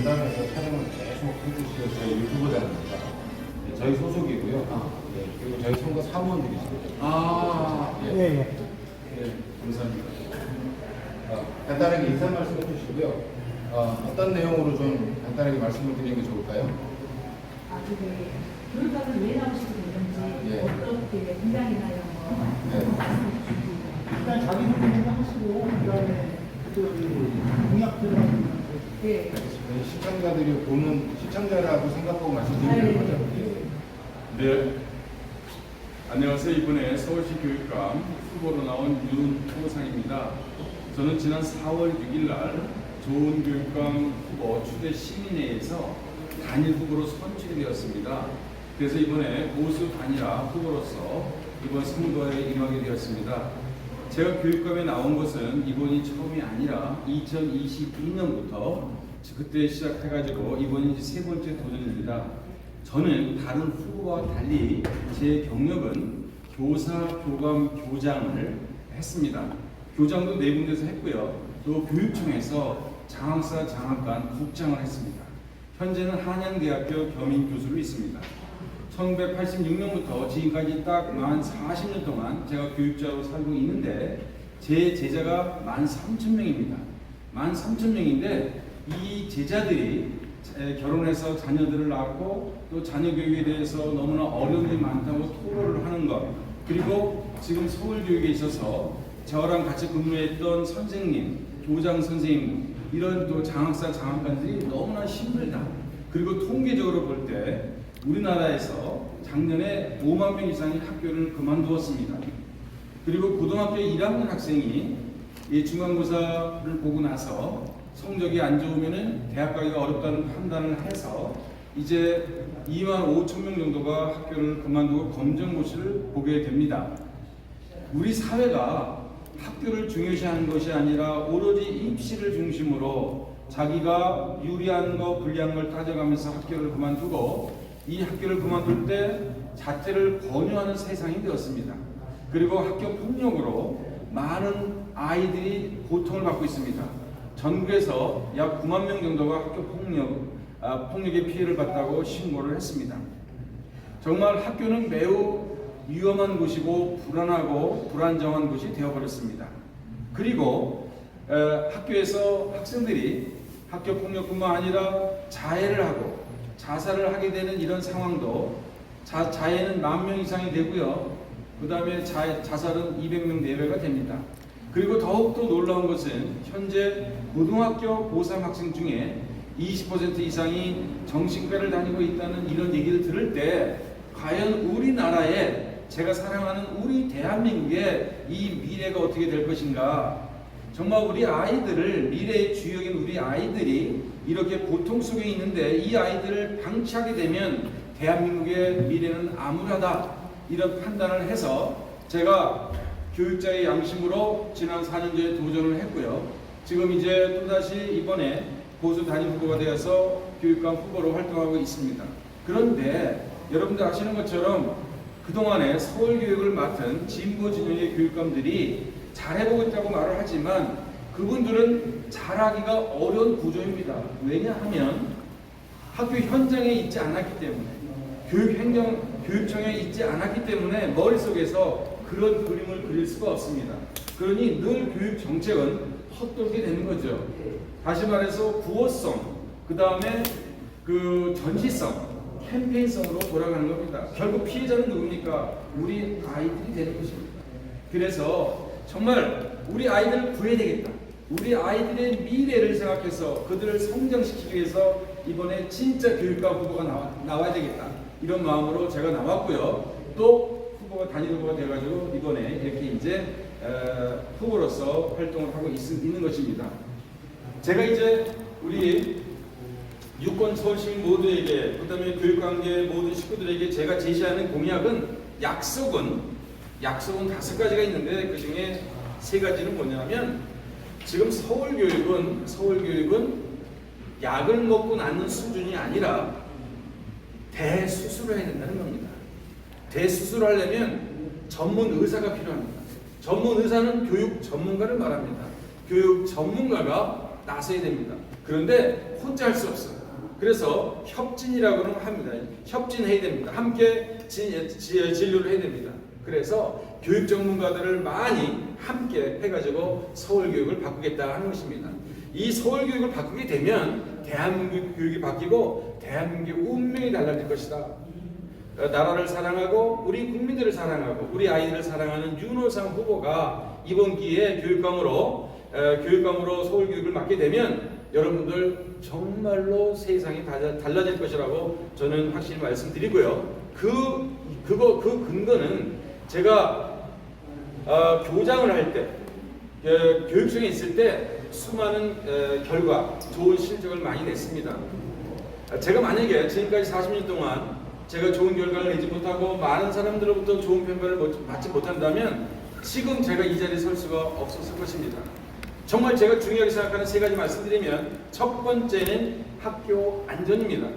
전담해서 촬영을 계속 해주시는 저희 유튜버들입니다. 네, 저희 소속이고요. 네, 그리고 저희 선거 사무원들이시거든요. 예, 예. 네, 감사합니다. 간단하게 인사 말씀 해주시고요. 어떤 내용으로 좀 간단하게 말씀을 드리는 게 좋을까요? 그게 교육학을 왜 나오시게 됐는지 예. 어떻게 분량이나 이런 거 네. 일단 자기 소개를 하시고 그다음에 공약 들어가면 네. 시청자들이 보는 시청자라고 생각하고 말씀드리는 거죠. 네. 안녕하세요. 이번에 서울시 교육감 후보로 나온 윤호상입니다. 저는 지난 4월 6일 날 좋은 교육감 후보 추대 시민회에서 단일 후보로 선출이 되었습니다. 그래서 이번에 보수 단일화 후보로서 이번 선거에 임하게 되었습니다. 제가 교육감에 나온 것은 이번이 처음이 아니라 2022년부터 그때 시작해가지고 이번이 이제 세 번째 도전입니다. 저는 다른 후보와 달리 제 경력은 교사, 교감, 교장을 했습니다. 교장도 네 군데서 했고요. 또 교육청에서 장학사, 장학관, 국장을 했습니다. 현재는 한양대학교 겸임교수로 있습니다. 1986년부터 지금까지 딱 만 40년 동안 제가 교육자로 살고 있는데 제 제자가 13,000명입니다. 13,000명인데 이 제자들이 결혼해서 자녀들을 낳고 또 자녀 교육에 대해서 너무나 어려움이 많다고 토로를 하는 것, 그리고 지금 서울교육에 있어서 저랑 같이 근무했던 선생님, 교장 선생님, 이런 또 장학사, 장학관들이 너무나 힘들다. 그리고 통계적으로 볼 때 우리나라에서 작년에 5만 명 이상이 학교를 그만두었습니다. 그리고 고등학교 1학년 학생이 이 중간고사를 보고 나서 성적이 안 좋으면은 대학 가기가 어렵다는 판단을 해서 이제 2만 5천 명 정도가 학교를 그만두고 검정고시를 보게 됩니다. 우리 사회가 학교를 중요시하는 것이 아니라 오로지 입시를 중심으로 자기가 유리한 거 불리한 걸 따져가면서 학교를 그만두고 이 학교를 그만둘 때 자퇴를 권유하는 세상이 되었습니다. 그리고 학교 폭력으로 많은 아이들이 고통을 받고 있습니다. 전국에서 약 9만 명 정도가 학교 폭력의 피해를 봤다고 신고를 했습니다. 정말 학교는 매우 위험한 곳이고 불안하고 불안정한 곳이 되어버렸습니다. 그리고 학교에서 학생들이 학교 폭력뿐만 아니라 자해를 하고 자살을 하게 되는 이런 상황도 자해는 10,000명 이상이 되고요. 그 다음에 자살은 200명 내외가 됩니다. 그리고 더욱더 놀라운 것은 현재 고등학교 고3 학생 중에 20% 이상이 정신과를 다니고 있다는 이런 얘기를 들을 때 과연 우리나라에 제가 사랑하는 우리 대한민국의 이 미래가 어떻게 될 것인가. 정말 우리 아이들을, 미래의 주역인 우리 아이들이 이렇게 고통 속에 있는데 이 아이들을 방치하게 되면 대한민국의 미래는 암울하다, 이런 판단을 해서 제가 교육자의 양심으로 지난 4년 전에 도전을 했고요. 지금 이제 또다시 이번에 보수 단임 후보가 되어서 교육감 후보로 활동하고 있습니다. 그런데 여러분들 아시는 것처럼 그동안에 서울교육을 맡은 진보 진영의 교육감들이 잘해보고 있다고 말을 하지만 그분들은 잘하기가 어려운 구조입니다. 왜냐하면 학교 현장에 있지 않았기 때문에, 교육청에 있지 않았기 때문에 머릿속에서 그런 그림을 그릴 수가 없습니다. 그러니 늘 교육 정책은 헛돌게 되는 거죠. 다시 말해서 구호성, 그 다음에 그 전시성, 캠페인성으로 돌아가는 겁니다. 결국 피해자는 누굽니까? 우리 아이들이 되는 것입니다. 그래서 정말 우리 아이들을 구해야 되겠다. 우리 아이들의 미래를 생각해서 그들을 성장시키기 위해서 이번에 진짜 교육감 후보가 나와야 되겠다. 이런 마음으로 제가 나왔고요. 또 후보가 단일 후보가 돼가지고 이번에 이렇게 이제 후보로서 활동을 하고 있는 것입니다. 제가 이제 우리 유권 서울시민 모두에게, 그 다음에 교육관계 모든 식구들에게 제가 제시하는 공약은 약속은 5가지가 있는데 그 중에 3가지는 뭐냐면, 지금 서울교육은 약을 먹고 낫는 수준이 아니라 대수술을 해야 된다는 겁니다. 대수술을 하려면 전문 의사가 필요합니다. 전문 의사는 교육 전문가를 말합니다. 교육 전문가가 나서야 됩니다. 그런데 혼자 할 수 없어요. 그래서 협진이라고는 합니다. 협진해야 됩니다. 함께 진료를 해야 됩니다. 그래서 교육 전문가들을 많이 함께 해가지고 서울교육을 바꾸겠다 하는 것입니다. 이 서울교육을 바꾸게 되면 대한민국 교육이 바뀌고 대한민국의 운명이 달라질 것이다. 나라를 사랑하고 우리 국민들을 사랑하고 우리 아이들을 사랑하는 윤호상 후보가 이번 기회에 교육감으로 서울교육을 맡게 되면 여러분들 정말로 세상이 달라질 것이라고 저는 확실히 말씀드리고요. 그 근거는 제가 교장을 할 때 교육청에 있을 때 수많은 결과 좋은 실적을 많이 냈습니다. 제가 만약에 지금까지 40년 동안 제가 좋은 결과를 내지 못하고 많은 사람들로부터 좋은 평가를 받지 못한다면 지금 제가 이 자리에 설 수가 없었을 것입니다. 정말 제가 중요하게 생각하는 세 가지 말씀드리면 첫 번째는 학교 안전입니다.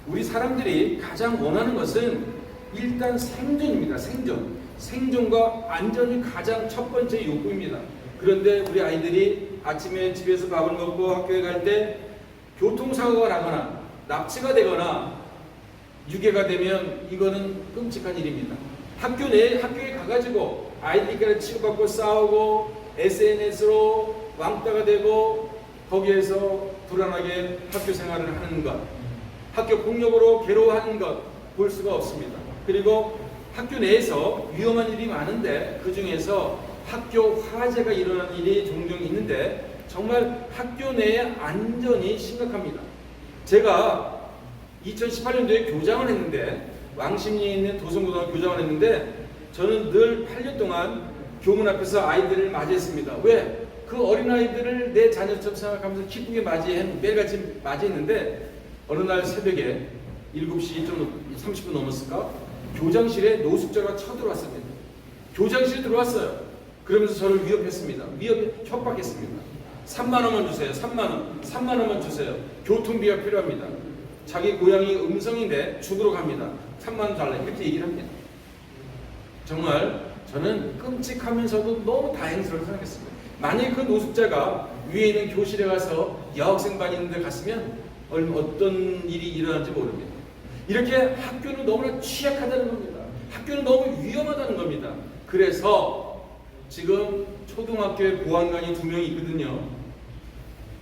우리 사람들이 가장 원하는 것은 일단 생존입니다. 생존과 안전이 가장 첫 번째 욕구입니다. 그런데 우리 아이들이 아침에 집에서 밥을 먹고 학교에 갈 때 교통사고가 나거나 납치가 되거나 유괴가 되면 이거는 끔찍한 일입니다. 학교에 가가지고 아이들끼리 치고받고 싸우고 SNS로 왕따가 되고 거기에서 불안하게 학교 생활을 하는 것, 학교 폭력으로 괴로워하는 것 볼 수가 없습니다. 그리고 학교 내에서 위험한 일이 많은데 그 중에서 학교 화재가 일어나는 일이 종종 있는데 정말 학교 내의 안전이 심각합니다. 제가 2018년도에 교장을 했는데 왕십리에 있는 도성고등학교 교장을 했는데 저는 늘 8년 동안 교문 앞에서 아이들을 맞이했습니다. 왜? 그 어린아이들을 내 자녀처럼 생각하면서 기쁘게 매일같이 맞이했는데 어느 날 새벽에 7시 좀 30분 넘었을까? 교장실에 노숙자가 쳐들어왔습니다. 교장실에 들어왔어요. 그러면서 저를 위협했습니다. 협박했습니다. 3만 원만 주세요. 3만 원만 주세요. 교통비가 필요합니다. 자기 고향이 음성인데 죽으러 갑니다. 3만 원 달라. 이렇게 얘기를 합니다. 정말 저는 끔찍하면서도 너무 다행스럽게 생각했습니다. 만약에 그 노숙자가 위에 있는 교실에 가서 여학생반 있는 데 갔으면 어떤 일이 일어날지 모릅니다. 이렇게 학교는 너무나 취약하다는 겁니다. 학교는 너무 위험하다는 겁니다. 그래서 지금 초등학교에 보안관이 2명이 있거든요.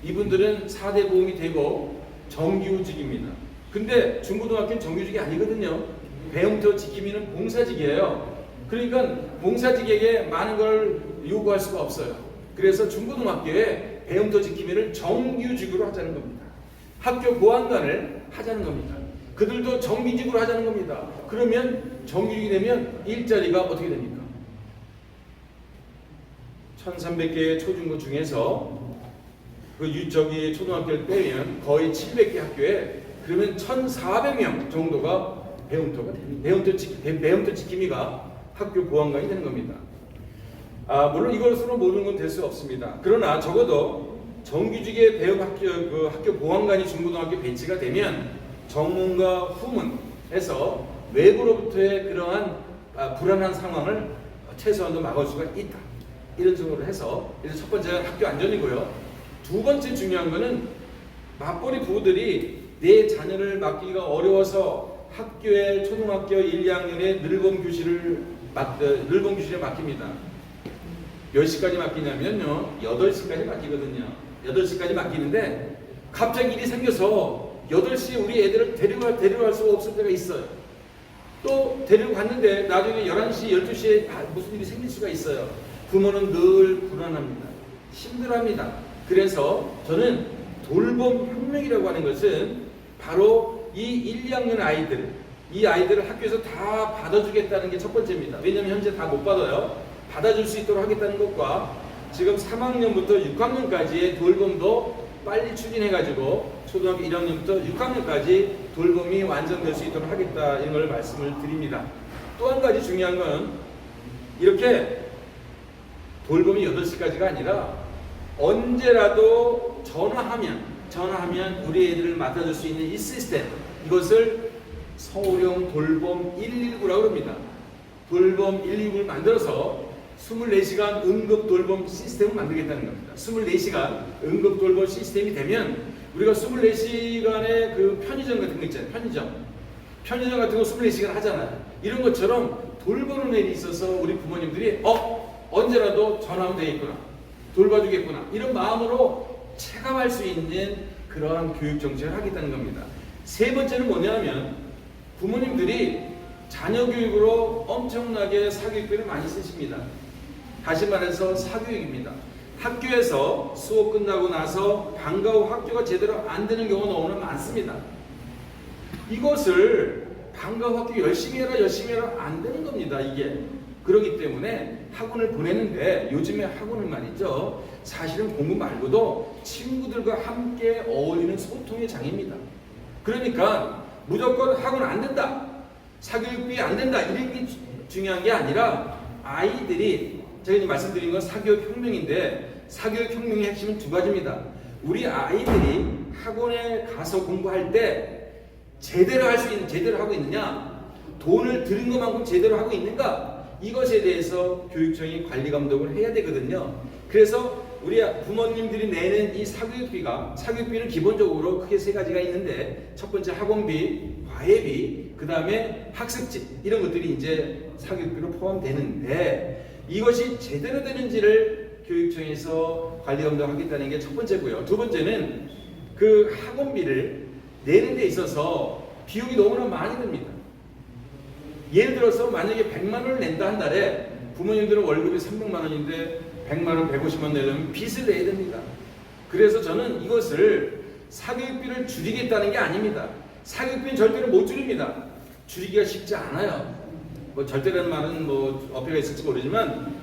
이분들은 4대 보험이 되고 정규직입니다. 근데 중고등학교는 정규직이 아니거든요. 배움터 지킴이는 봉사직이에요. 그러니까 봉사직에게 많은 걸 요구할 수가 없어요. 그래서 중고등학교에 배움터 지킴이를 정규직으로 하자는 겁니다. 학교 보안관을 하자는 겁니다. 그들도 정규직으로 하자는 겁니다. 그러면 정규직이 되면 일자리가 어떻게 됩니까? 1300개의 초중고 중에서 초등학교를 빼면 거의 700개 학교에 그러면 1400명 정도가 배움터가 됩니다. 배움터 지킴이가 학교 보안관이 되는 겁니다. 물론 이것으로 모든 건 될 수 없습니다. 그러나 적어도 정규직의 학교 보안관이 중고등학교 배치가 되면 정문과 후문에서 외부로부터의 그러한 불안한 상황을 최소한도 막을 수가 있다. 이런 식으로 해서 첫 번째가 학교 안전이고요. 두 번째 중요한 거는 맞벌이 부부들이 내 자녀를 맡기기가 어려워서 학교에 초등학교 1, 2학년에 늙은 교실에 맡깁니다. 몇 시까지 맡기냐면요. 8시까지 맡기거든요. 8시까지 맡기는데 갑자기 일이 생겨서 8시에 우리 애들을 데려갈 수가 없을 때가 있어요. 또 데리고 갔는데 나중에 11시, 12시에 무슨 일이 생길 수가 있어요. 부모는 늘 불안합니다. 힘들어합니다. 그래서 저는 돌봄 혁명이라고 하는 것은 바로 이 1, 2학년 아이들, 이 아이들을 학교에서 다 받아주겠다는 게 첫 번째입니다. 왜냐하면 현재 다 못 받아요. 받아줄 수 있도록 하겠다는 것과 지금 3학년부터 6학년까지의 돌봄도 빨리 추진해가지고 초등학교 1학년부터 6학년까지 돌봄이 완성될 수 있도록 하겠다 이런 걸 말씀을 드립니다. 또 한 가지 중요한 건 이렇게 돌봄이 8시까지가 아니라 언제라도 전화하면 우리 애들을 맡아줄 수 있는 이 시스템, 이것을 서울형 돌봄 119라고 합니다. 돌봄 119를 만들어서 24시간 응급 돌봄 시스템을 만들겠다는 겁니다. 24시간 응급 돌봄 시스템이 되면 우리가 24시간의 그 편의점 같은 거 있잖아요. 편의점 같은 거 24시간 하잖아요. 이런 것처럼 돌보는 일이 있어서 우리 부모님들이 언제라도 전화하면 되겠구나, 돌봐주겠구나, 이런 마음으로 체감할 수 있는 그러한 교육 정책을 하겠다는 겁니다. 세 번째는 뭐냐면 부모님들이 자녀 교육으로 엄청나게 사교육비를 많이 쓰십니다. 다시 말해서 사교육입니다. 학교에서 수업 끝나고 나서 방과 후 학교가 제대로 안 되는 경우가 너무나 많습니다. 이것을 방과 후 학교 열심히 해라 안 되는 겁니다. 이게 그렇기 때문에 학원을 보내는데, 요즘에 학원은 말이죠, 사실은 공부 말고도 친구들과 함께 어울리는 소통의 장입니다. 그러니까 무조건 학원 안 된다, 사교육비 안 된다, 이런 게 중요한 게 아니라, 아이들이, 제가 이제 말씀드린 건 사교육 혁명인데, 사교육 혁명의 핵심은 두 가지입니다. 우리 아이들이 학원에 가서 공부할 때 제대로 할 수 있는, 제대로 하고 있느냐, 돈을 들인 것만큼 제대로 하고 있는가, 이것에 대해서 교육청이 관리 감독을 해야 되거든요. 그래서 우리 부모님들이 내는 이 사교육비는 기본적으로 크게 세 가지가 있는데, 첫 번째 학원비, 과외비, 그 다음에 학습지, 이런 것들이 이제 사교육비로 포함되는데, 이것이 제대로 되는지를 교육청에서 관리 감독하겠다는 게 첫 번째고요. 두 번째는 그 학원비를 내는 데 있어서 비용이 너무나 많이 듭니다. 예를 들어서 만약에 100만 원을 낸다 한 달에, 부모님들은 월급이 300만 원인데 100만 원, 150만 원 내려면 빚을 내야 됩니다. 그래서 저는 이것을 사교육비를 줄이겠다는 게 아닙니다. 사교육비는 절대로 못 줄입니다. 줄이기가 쉽지 않아요. 뭐 절대라는 말은 뭐 어폐가 있을지 모르지만,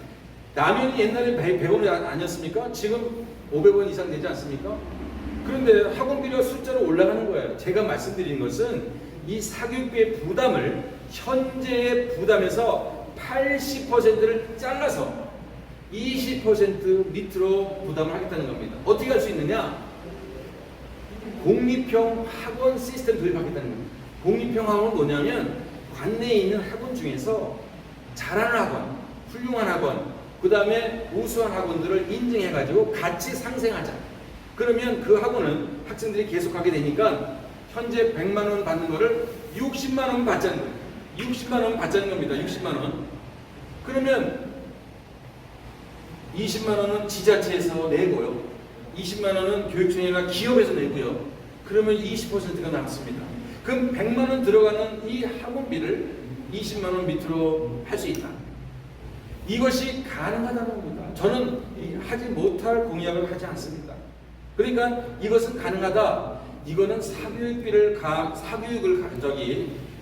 라면이 옛날에 100원이 아니었습니까? 지금 500원 이상 되지 않습니까? 그런데 학원비가 숫자로 올라가는 거예요. 제가 말씀드린 것은 이 사교육비의 부담을, 현재의 부담에서 80%를 잘라서 20% 밑으로 부담을 하겠다는 겁니다. 어떻게 할 수 있느냐? 공립형 학원 시스템 도입하겠다는 겁니다. 공립형 학원은 뭐냐면, 관내에 있는 학원 중에서 잘하는 학원, 훌륭한 학원, 그 다음에 우수한 학원들을 인증해가지고 같이 상생하자. 그러면 그 학원은 학생들이 계속 가게 되니까 현재 100만 원 받는 거를 60만 원 받자는 거예요. 60만 원 받자는 겁니다. 60만 원. 그러면 20만 원은 지자체에서 내고요. 20만 원은 교육청이나 기업에서 내고요. 그러면 20%가 남습니다. 그럼 100만 원 들어가는 이 학원비를 20만 원 밑으로 할 수 있다. 이것이 가능하다는 겁니다. 저는 하지 못할 공약을 하지 않습니다. 그러니까 이것은 가능하다. 이거는 사교육을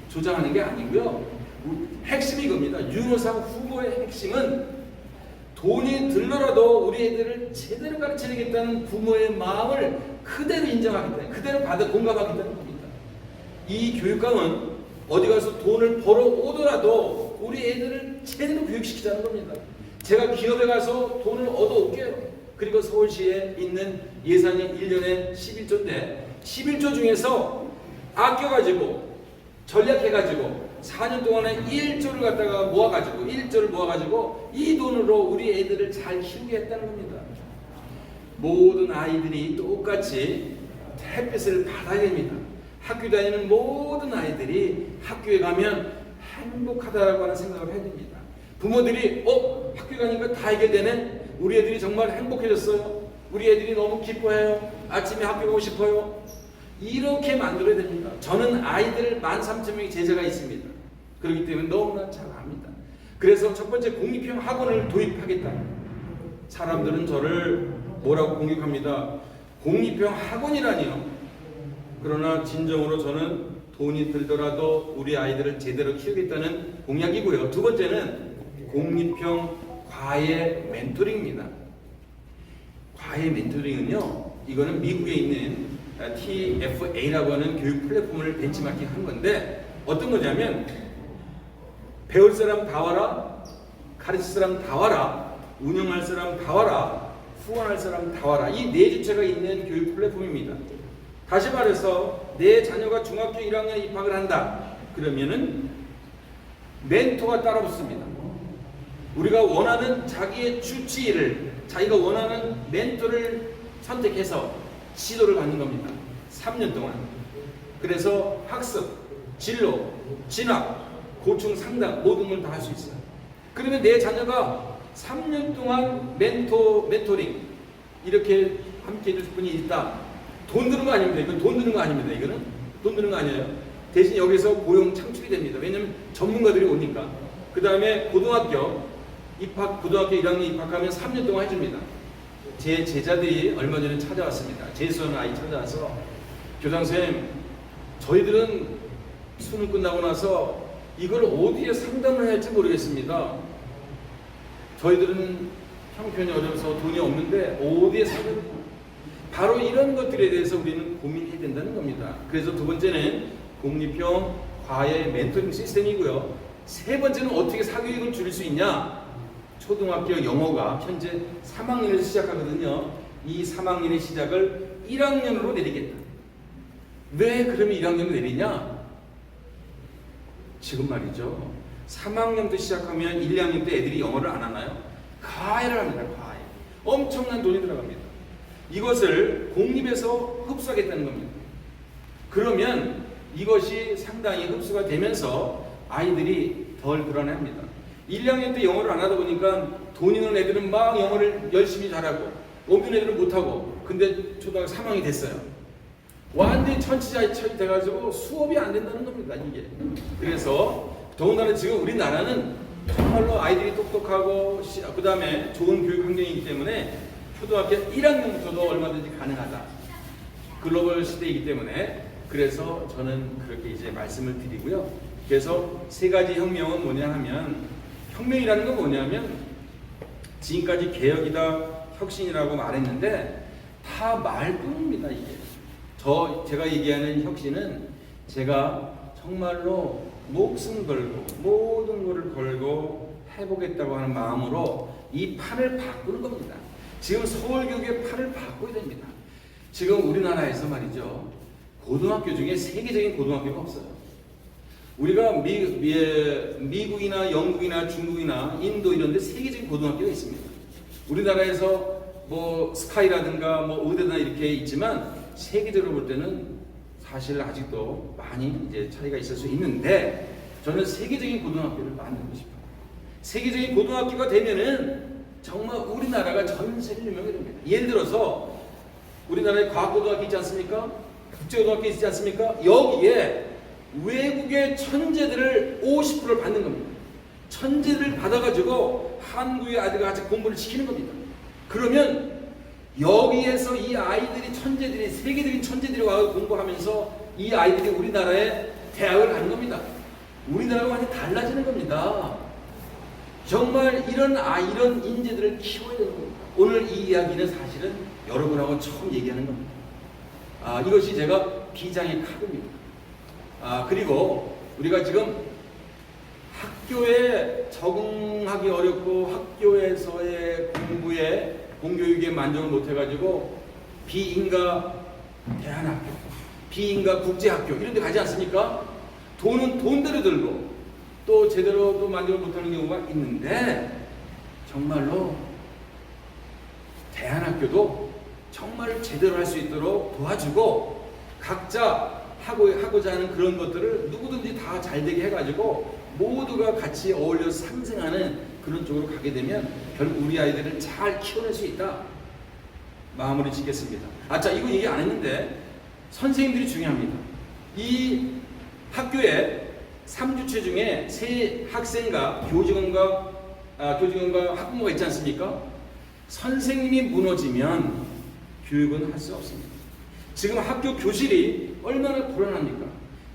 조장하는 게 아니고요. 핵심이 이겁니다. 윤호상 후보의 핵심은 돈이 들더라도 우리 애들을 제대로 가르쳐야겠다는 부모의 마음을 그대로 인정하겠다, 그대로 공감하겠다는 겁니다. 이 교육감은 어디 가서 돈을 벌어 오더라도 우리 애들을 제대로 교육시키자는 겁니다. 제가 기업에 가서 돈을 얻어올게요. 그리고 서울시에 있는 예산이 1년에 11조인데 11조 중에서 아껴가지고 전략해가지고 4년 동안에 1조를 갖다가 모아가지고 이 돈으로 우리 애들을 잘 키우게 했다는 겁니다. 모든 아이들이 똑같이 햇빛을 받아야 됩니다. 학교 다니는 모든 아이들이 학교에 가면 행복하다라고 하는 생각을 해야 됩니다. 부모들이 학교 가니까 다 이게 되네? 우리 애들이 정말 행복해졌어요. 우리 애들이 너무 기뻐해요. 아침에 학교 가고 싶어요. 이렇게 만들어야 됩니다. 저는 아이들 13,000명의 제자가 있습니다. 그렇기 때문에 너무나 잘 압니다. 그래서 첫 번째 공립형 학원을 도입하겠다. 사람들은 저를 뭐라고 공격합니다. 공립형 학원이라니요. 그러나 진정으로 저는 돈이 들더라도 우리 아이들을 제대로 키우겠다는 공약이고요. 두 번째는 공립형 과외 멘토링입니다. 과외 멘토링은요, 이거는 미국에 있는 TFA라고 하는 교육 플랫폼을 벤치마킹 한 건데, 어떤 거냐면 배울 사람 다 와라, 가르칠 사람 다 와라, 운영할 사람 다 와라, 후원할 사람 다 와라, 이 네 주체가 있는 교육 플랫폼입니다. 다시 말해서 내 자녀가 중학교 1학년에 입학을 한다. 그러면은 멘토가 따라 붙습니다. 우리가 원하는 자기의 주치의를, 자기가 원하는 멘토를 선택해서 지도를 받는 겁니다. 3년 동안. 그래서 학습, 진로, 진학, 고충 상담 모든 걸 다 할 수 있어요. 그러면 내 자녀가 3년 동안 멘토링 이렇게 함께 해줄 분이 있다. 돈 드는 거 아닙니다. 이건 돈 드는 거 아닙니다. 이거는 돈 드는 거 아니에요. 대신 여기서 고용 창출이 됩니다. 왜냐하면 전문가들이 오니까. 그 다음에 고등학교 1학년 입학하면 3년 동안 해줍니다. 제 제자들이 얼마 전에 찾아왔습니다. 재수하는 아이 찾아와서 교장선생님, 저희들은 수능 끝나고 나서 이걸 어디에 상담을 해야 할지 모르겠습니다. 저희들은 형편이 어려서 돈이 없는데 어디에 상담을 해야 바로 이런 것들에 대해서 우리는 고민해야 된다는 겁니다. 그래서 두 번째는 공립형 과외 멘토링 시스템이고요. 세 번째는 어떻게 사교육을 줄일 수 있냐. 초등학교 영어가 현재 3학년에서 시작하거든요. 이 3학년의 시작을 1학년으로 내리겠다. 왜 그러면 1학년으로 내리냐? 지금 말이죠. 3학년부터 시작하면 1, 2학년 때 애들이 영어를 안 하나요? 과외를 합니다. 과외. 엄청난 돈이 들어갑니다. 이것을 공립에서 흡수하겠다는 겁니다. 그러면 이것이 상당히 흡수가 되면서 아이들이 덜 불안해합니다. 1, 2학년 때 영어를 안 하다 보니까 돈 있는 애들은 막 영어를 열심히 잘하고 없는 애들은 못하고 근데 초등학교 3학년이 됐어요. 완전히 천치자처럼 돼가지고 수업이 안 된다는 겁니다. 이게. 그래서 더군다나 지금 우리나라는 정말로 아이들이 똑똑하고 그 다음에 좋은 교육 환경이기 때문에 초등학교 1학년부터도 얼마든지 가능하다. 글로벌 시대이기 때문에 그래서 저는 그렇게 이제 말씀을 드리고요. 그래서 세 가지 혁명은 뭐냐 하면 혁명이라는 건 뭐냐면 지금까지 개혁이다 혁신이라고 말했는데 다 말뿐입니다. 이게 제가 얘기하는 혁신은 제가 정말로 목숨 걸고 모든 것을 걸고 해보겠다고 하는 마음으로 이 판을 바꾸는 겁니다. 지금 서울교육의 판을 바꿔야 됩니다. 지금 우리나라에서 말이죠. 고등학교 중에 세계적인 고등학교가 없어요. 우리가 미국이나 영국이나 중국이나 인도 이런 데 세계적인 고등학교가 있습니다. 우리나라에서 뭐 스카이라든가 뭐 의대나 이렇게 있지만 세계적으로 볼 때는 사실 아직도 많이 이제 차이가 있을 수 있는데 저는 세계적인 고등학교를 만들고 싶어요. 세계적인 고등학교가 되면은 정말 우리나라가 전 세계로 유명해야 됩니다. 예를 들어서 우리나라에 과학고등학교 있지 않습니까? 국제고등학교 있지 않습니까? 여기에 외국의 천재들을 50%를 받는 겁니다. 천재들을 받아가지고 한국의 아이들과 같이 공부를 시키는 겁니다. 그러면 여기에서 이 아이들이 천재들이 세계적인 천재들이 와서 공부하면서 이 아이들이 우리나라에 대학을 가는 겁니다. 우리나라가 완전히 달라지는 겁니다. 정말 이런 인재들을 키워야 되는 겁니다. 오늘 이 이야기는 사실은 여러분하고 처음 얘기하는 겁니다. 이것이 제가 비장의 카드입니다. 그리고 우리가 지금 학교에 적응하기 어렵고 학교에서의 공교육에 만족을 못해가지고 비인가 대안학교, 비인가 국제학교 이런 데 가지 않습니까? 돈은 돈대로 들고 또 제대로 또 만족을 못하는 경우가 있는데 정말로 대안학교도 정말 제대로 할 수 있도록 도와주고 각자 하고자 하는 그런 것들을 누구든지 다 잘 되게 해가지고 모두가 같이 어울려 상생하는 그런 쪽으로 가게 되면 결국 우리 아이들을 잘 키워낼 수 있다. 마무리 짓겠습니다. 자, 이거 얘기 안 했는데 선생님들이 중요합니다. 이 학교에 3주체 중에 세 학생과 교직원과 학부모가 있지 않습니까? 선생님이 무너지면 교육은 할 수 없습니다. 지금 학교 교실이 얼마나 불안합니까?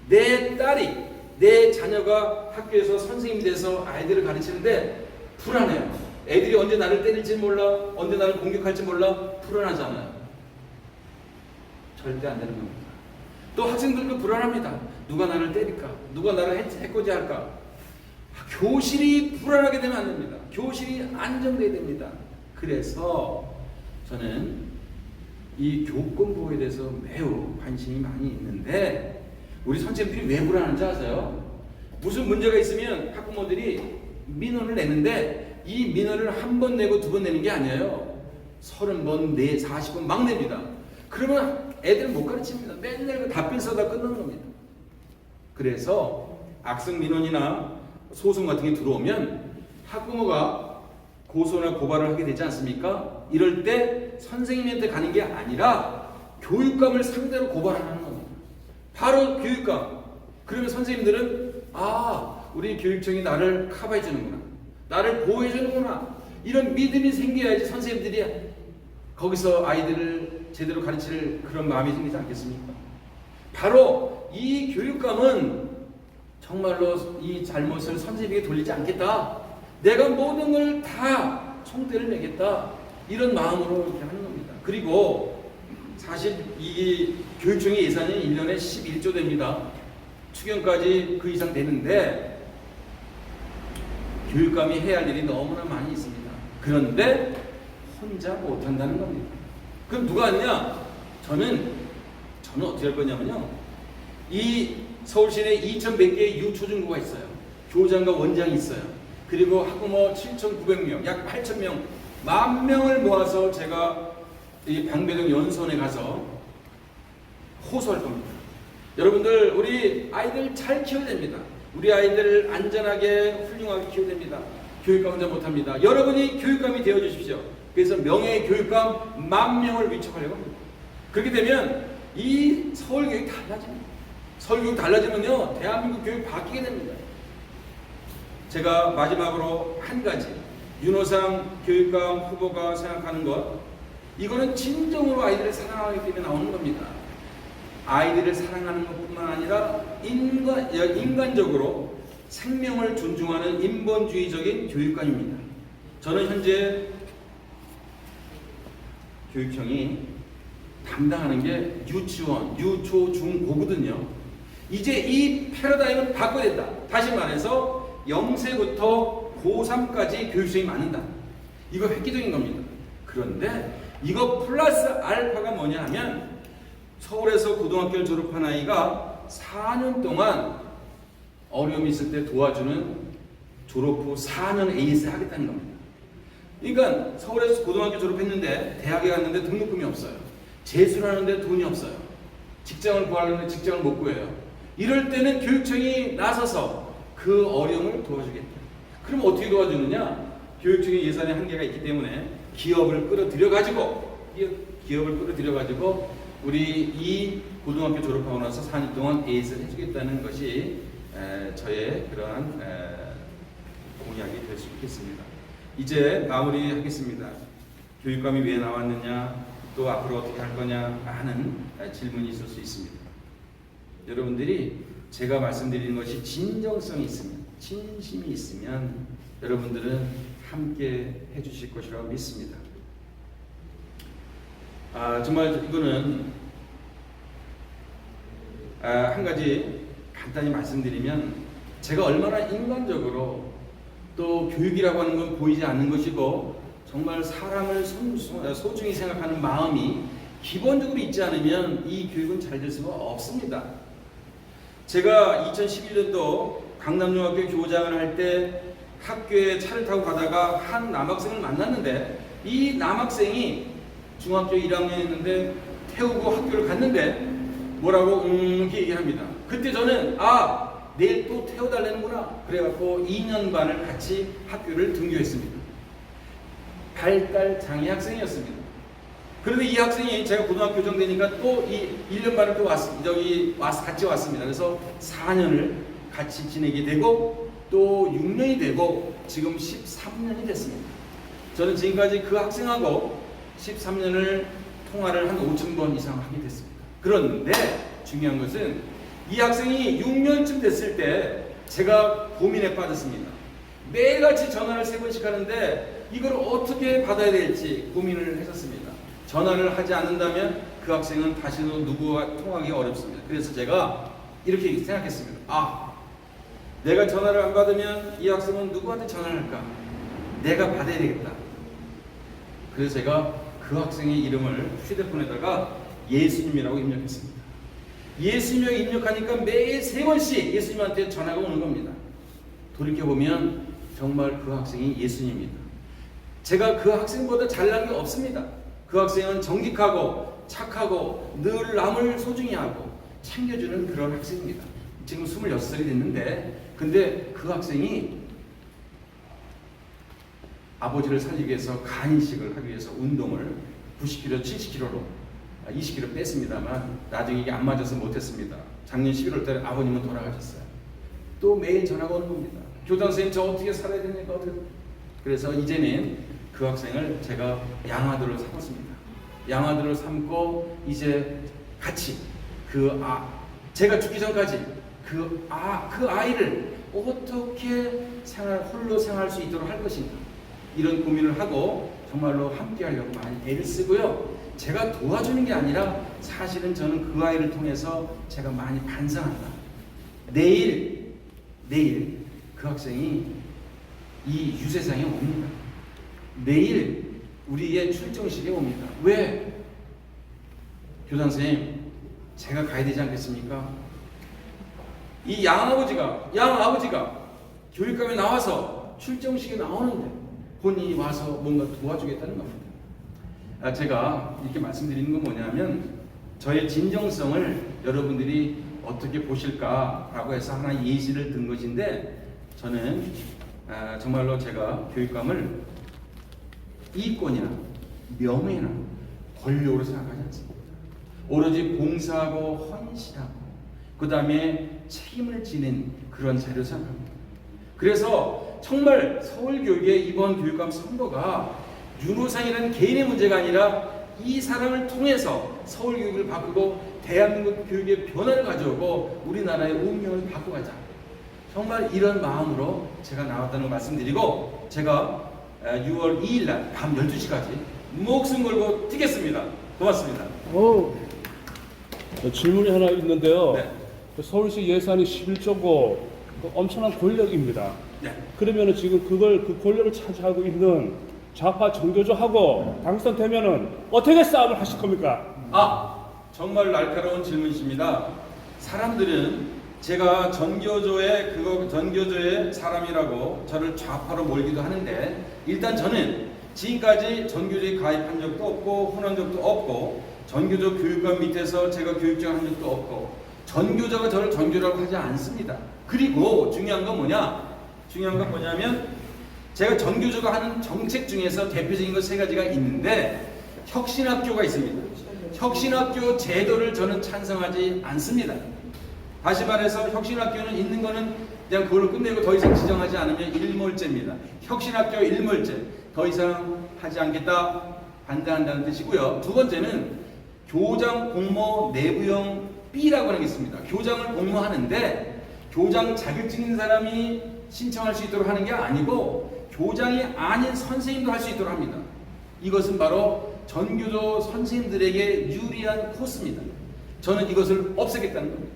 내 자녀가 학교에서 선생님이 돼서 아이들을 가르치는데 불안해요. 애들이 언제 나를 때릴지 몰라, 언제 나를 공격할지 몰라, 불안하잖아요. 절대 안 되는 겁니다. 또 학생들도 불안합니다. 누가 나를 때릴까? 누가 나를 해코지할까? 교실이 불안하게 되면 안 됩니다. 교실이 안정돼야 됩니다. 그래서 저는 이 교권보호에 대해서 매우 관심이 많이 있는데 우리 선생님들이 왜 불안한지 아세요? 무슨 문제가 있으면 학부모들이 민원을 내는데 이 민원을 한 번 내고 두 번 내는 게 아니에요. 30번, 40번 막 냅니다. 그러면 애들은 못 가르칩니다. 맨날 그 답변 써다 끝나는 겁니다. 그래서 악성 민원이나 소송 같은 게 들어오면 학부모가 고소나 고발을 하게 되지 않습니까? 이럴 때 선생님한테 가는 게 아니라 교육감을 상대로 고발하는 겁니다. 바로 교육감. 그러면 선생님들은 우리 교육청이 나를 커버해 주는구나, 나를 보호해 주는구나, 이런 믿음이 생겨야지 선생님들이 거기서 아이들을 제대로 가르칠 그런 마음이 생기지 않겠습니까? 바로 이 교육감은 정말로 이 잘못을 선생님에게 돌리지 않겠다, 내가 모든 걸 다 총대를 매겠다, 이런 마음으로 이렇게 하는 겁니다. 그리고 사실 이 교육청의 예산이 1년에 11조 됩니다. 추경까지 그 이상 되는데 교육감이 해야 할 일이 너무나 많이 있습니다. 그런데 혼자 못한다는 겁니다. 그럼 누가 하느냐? 저는 어떻게 할 거냐면요, 이 서울시내 2,100개의 유초중고가 있어요. 교장과 원장이 있어요. 그리고 학부모 7,900명, 약 8,000명, 10,000명을 모아서 제가 이 방배동 연수원에 가서 호소할 겁니다. 여러분들, 우리 아이들 잘 키워야 됩니다. 우리 아이들 안전하게 훌륭하게 키워야 됩니다. 교육감 혼자 못합니다. 여러분이 교육감이 되어주십시오. 그래서 명예의 교육감 10,000명을 위촉하려고 합니다. 그렇게 되면 이 서울교육이 달라집니다. 서울교육 달라지면요, 대한민국 교육 바뀌게 됩니다. 제가 마지막으로 한 가지, 윤호상 교육감 후보가 생각하는 것, 이거는 진정으로 아이들을 사랑하기 때문에 나오는 겁니다. 아이들을 사랑하는 것뿐만 아니라 인간적으로 생명을 존중하는 인본주의적인 교육관입니다. 저는 현재 교육청이 담당하는 게 유치원, 유초, 중, 고거든요. 이제 이 패러다임을 바꿔야 된다. 다시 말해서 0세부터 고3까지 교육청이 맡는다. 이거 획기적인 겁니다. 그런데 이거 플러스 알파가 뭐냐 하면, 서울에서 고등학교를 졸업한 아이가 4년 동안 어려움이 있을 때 도와주는 졸업 후 4년 에이스 하겠다는 겁니다. 그러니까 서울에서 고등학교 졸업했는데 대학에 갔는데 등록금이 없어요. 재수를 하는데 돈이 없어요. 직장을 구하려는데 직장을 못 구해요. 이럴 때는 교육청이 나서서 그 어려움을 도와주겠다. 그럼 어떻게 도와주느냐? 교육청의 예산의 한계가 있기 때문에 기업을 끌어들여가지고 우리 이 고등학교 졸업하고 나서 4년 동안 에이스를 해주겠다는 것이 저의 그러한 공약이 될 수 있겠습니다. 이제 마무리하겠습니다. 교육감이 왜 나왔느냐, 또 앞으로 어떻게 할 거냐 하는 질문이 있을 수 있습니다. 여러분들이 제가 말씀드리는 것이 진정성이 있으면, 진심이 있으면 여러분들은 함께 해주실 것이라고 믿습니다. 정말 이거는 한 가지 간단히 말씀드리면, 제가 얼마나 인간적으로, 또 교육이라고 하는 건 보이지 않는 것이고 정말 사람을 소중히 생각하는 마음이 기본적으로 있지 않으면 이 교육은 잘 될 수가 없습니다. 제가 2011년도 강남중학교 교장을 할 때 학교에 차를 타고 가다가 한 남학생을 만났는데, 이 남학생이 중학교 1학년이었는데 태우고 학교를 갔는데 뭐라고 이렇게 얘기합니다. 그때 저는 내일 또 태워달라는구나. 그래갖고 2년 반을 같이 학교를 등교했습니다. 발달 장애 학생이었습니다. 그런데 이 학생이 제가 고등학교 교정되니까 또 이 1년 반을 또 같이 왔습니다. 그래서 4년을 같이 지내게 되고 또 6년이 되고 지금 13년이 됐습니다. 저는 지금까지 그 학생하고 13년을 통화를 한 5,000번 이상 하게 됐습니다. 그런데 중요한 것은 이 학생이 6년쯤 됐을 때 제가 고민에 빠졌습니다. 매일같이 전화를 3번씩 하는데 이걸 어떻게 받아야 될지 고민을 했었습니다. 전화를 하지 않는다면 그 학생은 다시도 누구와 통화하기 어렵습니다. 그래서 제가 이렇게 생각했습니다. 내가 전화를 안 받으면 이 학생은 누구한테 전화를 할까? 내가 받아야 되겠다. 그래서 제가 그 학생의 이름을 휴대폰에다가 예수님이라고 입력했습니다. 예수님을 입력하니까 매일 3번씩 예수님한테 전화가 오는 겁니다. 돌이켜보면 정말 그 학생이 예수님입니다. 제가 그 학생보다 잘난 게 없습니다. 그 학생은 정직하고 착하고 늘 남을 소중히 하고 챙겨주는 그런 학생입니다. 지금 26살이 됐는데 근데 그 학생이 아버지를 살리기 위해서 간이식을 하기 위해서 운동을 90kg, 70kg로 20kg 뺐습니다만 나중에 이게 안 맞아서 못했습니다. 작년 11월 달에 아버님은 돌아가셨어요. 또 매일 전화가 오는 겁니다. 교장 선생님 저 어떻게 살아야 됩니까? 그래서 이제는 그 학생을 제가 양아들로 삼았습니다. 양아들로 삼고 이제 같이 제가 죽기 전까지 그 아이를 어떻게 홀로 생활할 수 있도록 할 것인가 이런 고민을 하고 정말로 함께 하려고 많이 애를 쓰고요. 제가 도와주는 게 아니라 사실은 저는 그 아이를 통해서 제가 많이 반성한다. 내일 그 학생이 이 유세상에 옵니다. 내일 우리의 출정식에 옵니다. 왜? 교장 선생님, 제가 가야 되지 않겠습니까? 이 양아버지가 교육감에 나와서 출정식에 나오는데 본인이 와서 뭔가 도와주겠다는 겁니다. 제가 이렇게 말씀드리는 건 뭐냐면 저의 진정성을 여러분들이 어떻게 보실까라고 해서 하나 예시를 든 것인데 저는 정말로 제가 교육감을 이권이나 명예나 권력으로 생각하지 않습니다. 오로지 봉사하고 헌신하고 그 다음에 책임을 지는 그런 자리로 생각합니다. 그래서 정말 서울교육의 이번 교육감 선거가 윤호상이라는 개인의 문제가 아니라 이 사람을 통해서 서울교육을 바꾸고 대한민국 교육의 변화를 가져오고 우리나라의 운명을 바꿔가자. 정말 이런 마음으로 제가 나왔다는 걸 말씀드리고 제가 6월 2일 날 밤 12시까지 목숨 걸고 뛰겠습니다. 고맙습니다. 질문이 하나 있는데요. 네. 서울시 예산이 11조고 엄청난 권력입니다. 네. 그러면 지금 그 권력을 차지하고 있는 좌파 정교조하고 당선되면은 어떻게 싸움을 하실 겁니까? 정말 날카로운 질문이십니다. 사람들은 제가 전교조의 사람이라고 저를 좌파로 몰기도 하는데 일단 저는 지금까지 전교조에 가입한 적도 없고 혼한 적도 없고 전교조 교육감 밑에서 제가 교육장 한 적도 없고 전교조가 저를 전교라고 하지 않습니다. 그리고 중요한 건 뭐냐면 제가 전교조가 하는 정책 중에서 대표적인 것 3가지가 있는데 혁신학교가 있습니다. 혁신학교 제도를 저는 찬성하지 않습니다. 다시 말해서 혁신학교는 있는 거는 그냥 그걸로 끝내고 더 이상 지정하지 않으면 일몰제입니다. 혁신학교 일몰제 더 이상 하지 않겠다 반대한다는 뜻이고요. 두 번째는 교장 공모 내부형 B라고 하는 게 있습니다. 교장을 공모하는데 교장 자격증 있는 사람이 신청할 수 있도록 하는 게 아니고 교장이 아닌 선생님도 할 수 있도록 합니다. 이것은 바로 전교조 선생님들에게 유리한 코스입니다. 저는 이것을 없애겠다는 겁니다.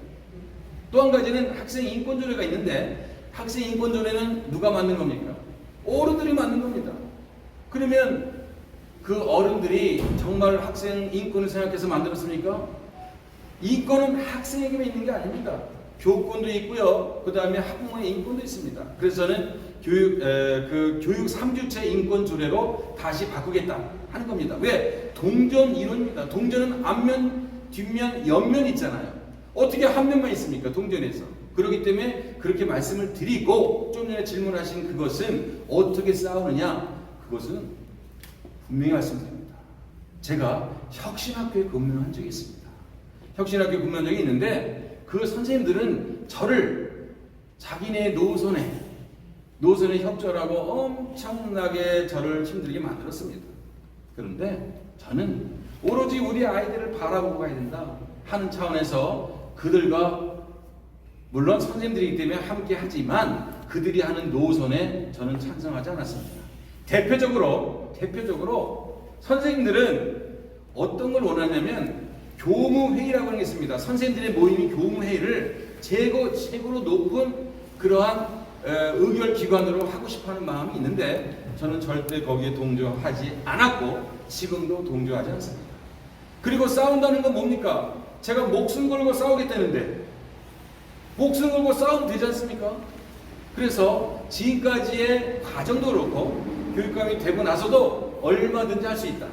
또 한 가지는 학생 인권조례가 있는데 학생 인권조례는 누가 만든 겁니까? 어른들이 만든 겁니다. 그러면 그 어른들이 정말 학생 인권을 생각해서 만들었습니까? 인권은 학생에게만 있는 게 아닙니다. 교권도 있고요. 그 다음에 학부모의 인권도 있습니다. 그래서 저는 교육 3주체 인권 조례로 다시 바꾸겠다 하는 겁니다. 왜? 동전 이론입니다. 동전은 앞면, 뒷면, 옆면 있잖아요. 어떻게 한 면만 있습니까? 동전에서. 그렇기 때문에 그렇게 말씀을 드리고 좀 전에 질문하신 그것은 어떻게 싸우느냐? 그것은 분명히 말씀드립니다. 제가 혁신학교에 근무한 적이 있습니다. 혁신학교에 근무한 적이 있는데 그 선생님들은 저를 자기네 노선에 협조하고 엄청나게 저를 힘들게 만들었습니다. 그런데 저는 오로지 우리 아이들을 바라보고 가야 된다 하는 차원에서 그들과 물론 선생님들이기 때문에 함께 하지만 그들이 하는 노선에 저는 찬성하지 않았습니다. 대표적으로 선생님들은 어떤 걸 원하냐면 교무회의라고 하는 게 있습니다. 선생님들의 모임이 교무회의를 최고로 높은 그러한 의결기관으로 하고 싶어하는 마음이 있는데 저는 절대 거기에 동조하지 않았고 지금도 동조하지 않습니다. 그리고 싸운다는 건 뭡니까? 제가 목숨 걸고 싸우겠다는데 목숨 걸고 싸우면 되지 않습니까? 그래서 지금까지의 과정도 그렇고 교육감이 되고 나서도 얼마든지 할 수 있다.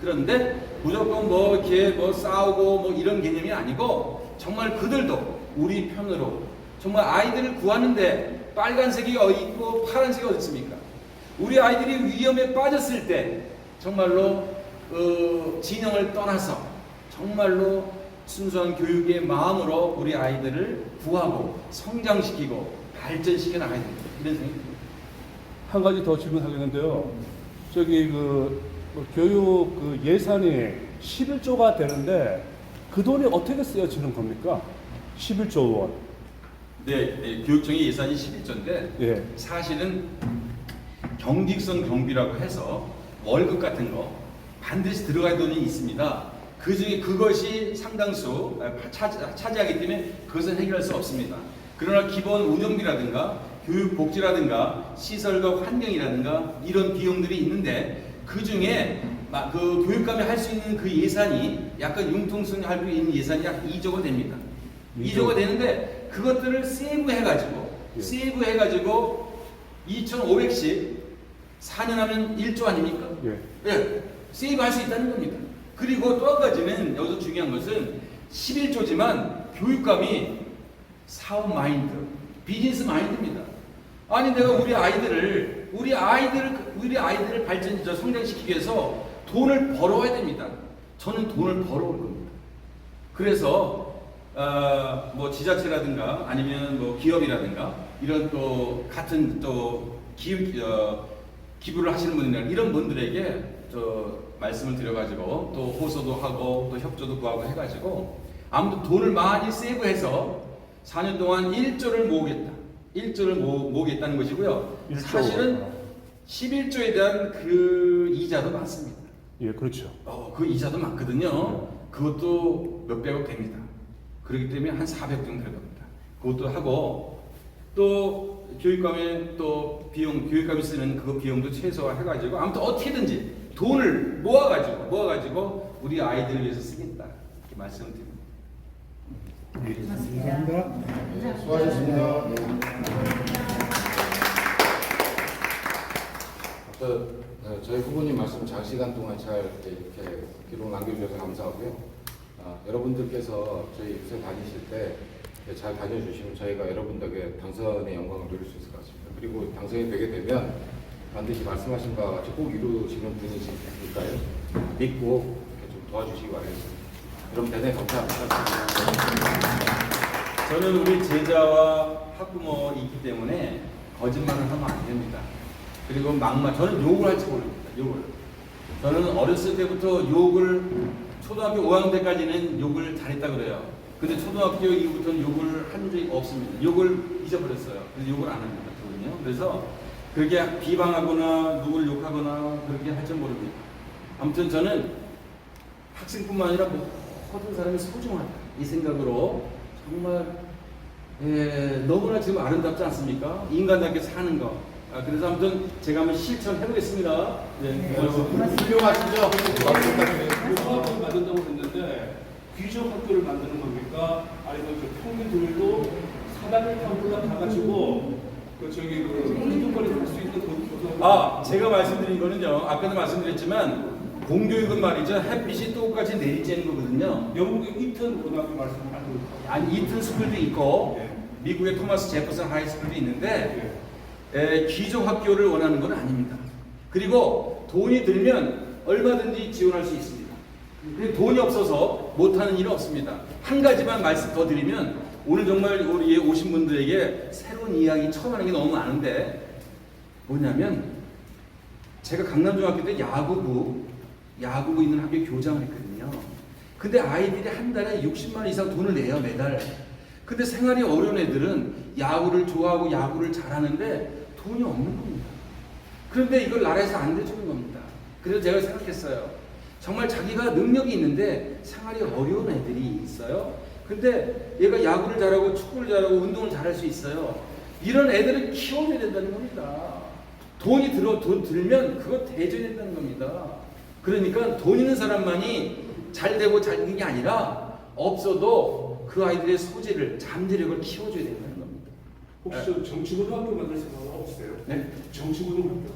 그런데 무조건 뭐 이렇게 뭐 싸우고 뭐 이런 개념이 아니고 정말 그들도 우리 편으로 정말 아이들을 구하는데 빨간색이 어디 있고 파란색이 어디 있습니까? 우리 아이들이 위험에 빠졌을 때 정말로 진영을 떠나서 정말로 순수한 교육의 마음으로 우리 아이들을 구하고 성장시키고 발전시켜 나가야 됩니다. 이런 생각이 듭니다. 한 가지 더 질문하겠는데요. 저기 교육 예산이 11조가 되는데 그 돈이 어떻게 쓰여지는 겁니까? 11조 원. 네, 교육청의 예산이 11조인데 예. 사실은 경직성 경비라고 해서 월급 같은 거 반드시 들어갈 돈이 있습니다. 그 중에 그것이 상당수 차지하기 때문에 그것은 해결할 수 없습니다. 그러나 기본 운영비라든가 교육복지라든가 시설과 환경이라든가 이런 비용들이 있는데 그 중에 그 교육감이 할 수 있는 그 예산이 약간 융통성이 할 수 있는 예산이 약 2조가 됩니다. 2조가 되는데 그것들을 세이브해가지고 예. 세이브해가지고 2,500씩 4년 하면 1조 아닙니까? 예. 예, 세이브할 수 있다는 겁니다. 그리고 또 한 가지는 여기서 중요한 것은 11조지만 교육감이 사업 마인드, 비즈니스 마인드입니다. 아니 내가 우리 아이들을 성장시키기 위해서 돈을 벌어와야 됩니다. 저는 돈을 벌어올 겁니다. 그래서 뭐 지자체라든가 아니면 뭐 기업이라든가 이런 또 같은 또 기부를 하시는 분이나 이런 분들에게 말씀을 드려가지고 또 호소도 하고 또 협조도 구하고 해가지고 아무튼 돈을 많이 세이브해서 4년 동안 1조를 모으겠다. 1조를 모으겠다는 것이고요. 1조. 사실은 11조에 대한 그 이자도 많습니다. 예, 그렇죠. 그 이자도 많거든요. 그것도 몇백억 됩니다. 그렇기 때문에 한 400 정도 될 겁니다. 그것도 하고 또 교육감의 또 비용, 교육감이 쓰는 그 비용도 최소화해가지고 아무튼 어떻게든지 돈을 모아가지고 우리 아이들을 위해서 쓰겠다 이렇게 말씀드립니다. 감사합니다. 수고하셨습니다. 저희 후보님 말씀 장시간 동안 잘 이렇게 기록 남겨주셔서 감사하고요. 여러분들께서 저희 유세 다니실 때 잘 다녀주시면 저희가 여러분 덕에 당선의 영광을 누릴 수 있을 것 같습니다. 그리고 당선이 되게 되면 반드시 말씀하신 바와 같이 꼭 이루어지는 분이시니까요. 믿고 이렇게 좀 도와주시기 바라겠습니다. 그럼 대단히 감사합니다. 저는 우리 제자와 학부모 있기 때문에 거짓말을 하면 안 됩니다. 그리고 저는 욕을 할지 모릅니다. 욕을. 저는 어렸을 때부터 욕을 초등학교 5학년 때까지는 욕을 잘했다 그래요. 근데 초등학교 이후부터는 욕을 한 적이 없습니다. 욕을 잊어버렸어요. 그래서 욕을 안 합니다. 저는요. 그래서 그렇게 비방하거나 누구를 욕하거나 그렇게 할 줄 모릅니다. 아무튼 저는 학생뿐만 아니라 모든 사람이 소중하다 이 생각으로 정말 너무나 지금 아름답지 않습니까? 인간답게 사는 거. 그래서 아무튼 제가 한번 실천해보겠습니다. 네, 훌륭하시죠? 학교를 만든다고 했는데 귀족 학교를 만드는 겁니까? 아니면 평민들도 사다리 타고 올라가가지고 운동거리 할 수 있는 그 제가 말씀드린 거는요. 아까도 말씀드렸지만 공교육은 말이죠. 햇빛이 똑같이 내리쬐는 거거든요. 영국의 이튼 고등학교 말씀하고 아니 이튼 스쿨도 있고 네. 미국의 토마스 제퍼슨 하이스쿨도 있는데 귀족 학교를 원하는 건 아닙니다. 그리고 돈이 들면 얼마든지 지원할 수 있습니다. 돈이 없어서 못하는 일은 없습니다. 한 가지만 말씀 더 드리면 오늘 정말 우리 오신 분들에게 새로운 이야기 처음 하는 게 너무 많은데 뭐냐면 제가 강남중학교 때 야구부 있는 학교 교장을 했거든요. 근데 아이들이 한 달에 60만 원 이상 돈을 내요 매달. 근데 생활이 어려운 애들은 야구를 좋아하고 야구를 잘하는데 돈이 없는 겁니다. 그런데 이걸 나라에서 안 대주는 겁니다. 그래서 제가 생각했어요. 정말 자기가 능력이 있는데 생활이 어려운 애들이 있어요. 근데 얘가 야구를 잘하고 축구를 잘하고 운동을 잘할 수 있어요. 이런 애들을 키워줘야 된다는 겁니다. 돈이 들면 그거 대줘야 된다는 겁니다. 그러니까 돈 있는 사람만이 잘 되고 잘 되는 게 아니라 없어도 그 아이들의 소질을, 잠재력을 키워줘야 된다는 겁니다. 혹시 정치고등학교 만들 생각은 없으세요? 네? 정치고등학교.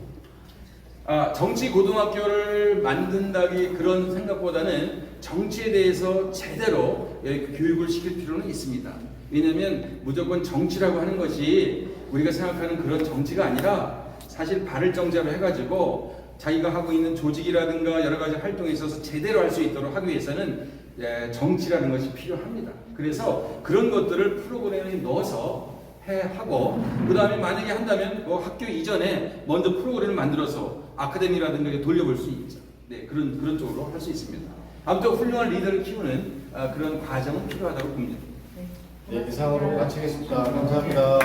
정치 고등학교를 만든다기 그런 생각보다는 정치에 대해서 제대로 교육을 시킬 필요는 있습니다. 왜냐하면 무조건 정치라고 하는 것이 우리가 생각하는 그런 정치가 아니라 사실 발을 정자로 해가지고 자기가 하고 있는 조직이라든가 여러 가지 활동에 있어서 제대로 할 수 있도록 하기 위해서는 정치라는 것이 필요합니다. 그래서 그런 것들을 프로그램에 넣어서 하고 그 다음에 만약에 한다면 뭐 학교 이전에 먼저 프로그램을 만들어서 아카데미라든가 돌려볼 수 있죠. 네, 그런 쪽으로 할 수 있습니다. 아무튼 훌륭한 리더를 키우는 그런 과정은 필요하다고 봅니다. 네, 이상으로 마치겠습니다. 감사합니다.